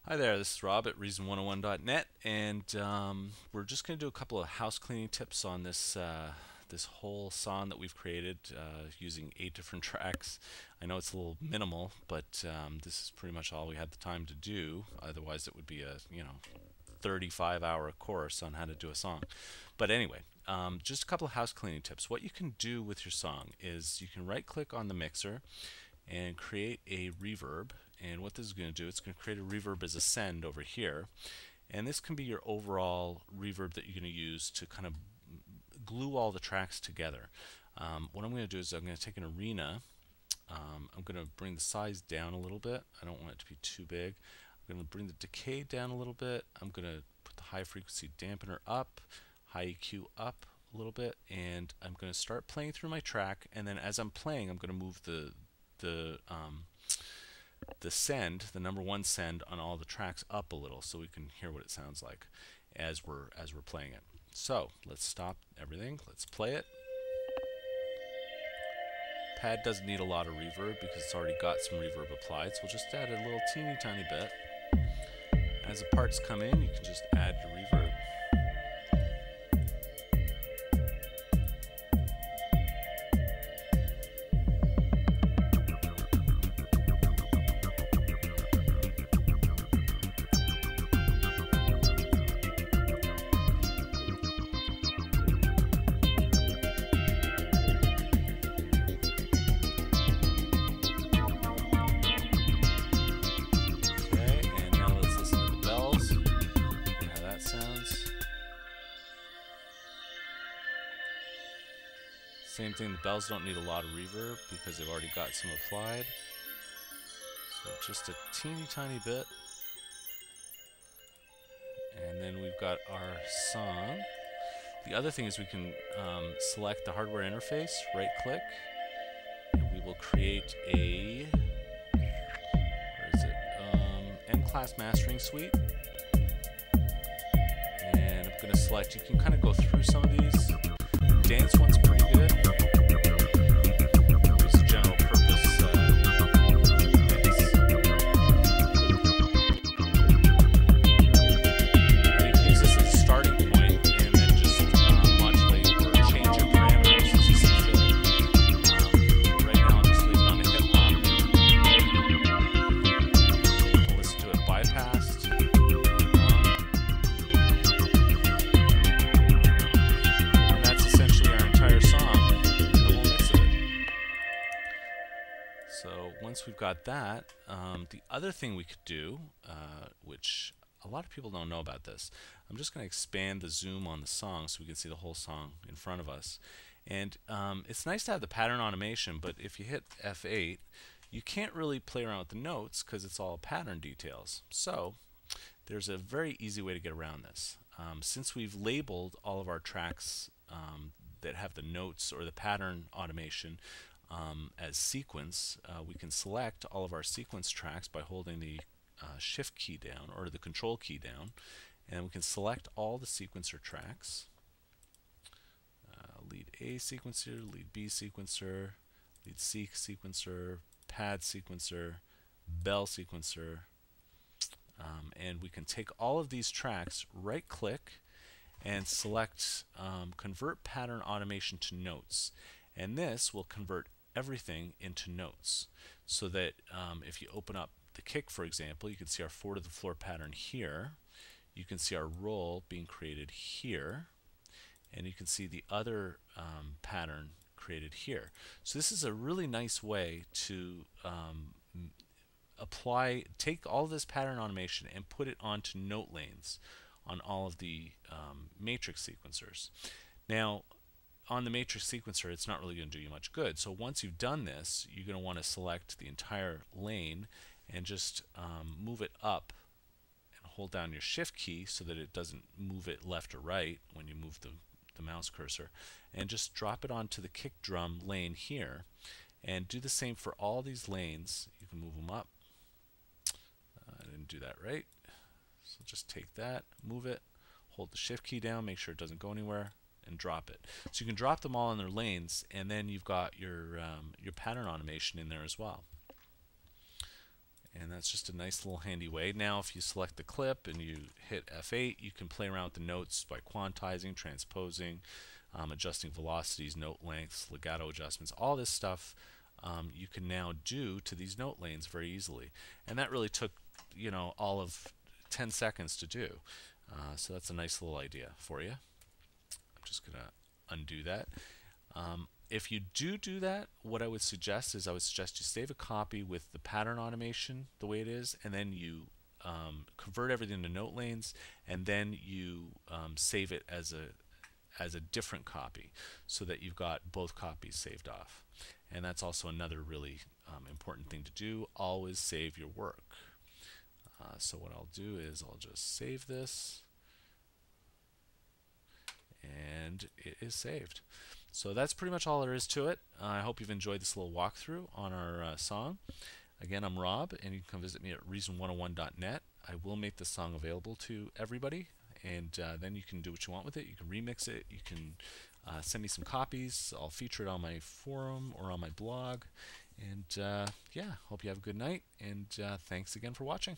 Hi there, this is Rob at Reason101.net, and we're just going to do a couple of house cleaning tips on this whole song that we've created using 8 different tracks. I know it's a little minimal, but this is pretty much all we had the time to do. Otherwise, it would be a 35-hour course on how to do a song. But anyway, just a couple of house cleaning tips. What you can do with your song is you can right-click on the mixer and create a reverb. And what this is going to do, it's going to create a reverb as a send over here. And this can be your overall reverb that you're going to use to kind of glue all the tracks together. What I'm going to do is I'm going to take an arena. I'm going to bring the size down a little bit. I don't want it to be too big. I'm going to bring the decay down a little bit. I'm going to put the high frequency dampener up, high EQ up a little bit, and I'm going to start playing through my track. And then as I'm playing, I'm going to move the send, the number one send on all the tracks up a little so we can hear what it sounds like as we're playing it. So let's stop everything. Let's play it. Pad doesn't need a lot of reverb because it's already got some reverb applied, so we'll just add a little teeny tiny bit. As the parts come in, you can just add your reverb. Same thing, the bells don't need a lot of reverb because they've already got some applied. So just a teeny tiny bit. And then we've got our song. The other thing is we can select the hardware interface, right click, and we will create a, where is it, M-Class Mastering Suite. And I'm going to select, you can kind of go through some of these. Dance one's pretty good. It's a general purpose mix. And you can use this as a starting point and then just modulate or change your parameters as you see fit. Right now I'll just leave it on a hip hop. I'll listen to it bypassed. So once we've got that, the other thing we could do, which a lot of people don't know about this, I'm just going to expand the zoom on the song so we can see the whole song in front of us. And it's nice to have the pattern automation, but if you hit F8, you can't really play around with the notes because it's all pattern details. So there's a very easy way to get around this. Since we've labeled all of our tracks that have the notes or the pattern automation as sequence, we can select all of our sequence tracks by holding the shift key down or the control key down, and we can select all the sequencer tracks. Lead A sequencer, lead B sequencer, lead C sequencer, pad sequencer, bell sequencer, and we can take all of these tracks, right click, and select convert pattern automation to notes, and this will convert everything into notes so that if you open up the kick, for example, you can see our 4 to the floor pattern here, you can see our roll being created here, and you can see the other pattern created here. So this is a really nice way to take all this pattern automation and put it onto note lanes on all of the matrix sequencers. Now on the matrix sequencer, it's not really going to do you much good. So once you've done this, you're going to want to select the entire lane and just move it up and hold down your shift key so that it doesn't move it left or right when you move the mouse cursor, and just drop it onto the kick drum lane here, and do the same for all these lanes. You can move them up. I didn't do that right, so just take that, move it, hold the shift key down, make sure it doesn't go anywhere, and drop it. So you can drop them all in their lanes, and then you've got your pattern automation in there as well. And that's just a nice little handy way. Now if you select the clip and you hit F8, you can play around with the notes by quantizing, transposing, adjusting velocities, note lengths, legato adjustments, all this stuff you can now do to these note lanes very easily. And that really took, all of 10 seconds to do. So that's a nice little idea for you. I'm just going to undo that. If you do that, what I would suggest is you save a copy with the pattern automation the way it is, and then you convert everything to note lanes, and then you save it as a different copy so that you've got both copies saved off. And that's also another really important thing to do. Always save your work. So what I'll do is I'll just save this, and it is saved. So that's pretty much all there is to it. I hope you've enjoyed this little walkthrough on our song. Again, I'm Rob, and you can come visit me at reason101.net. I will make this song available to everybody, and then you can do what you want with it. You can remix it. You can send me some copies. I'll feature it on my forum or on my blog. And yeah, hope you have a good night, and thanks again for watching.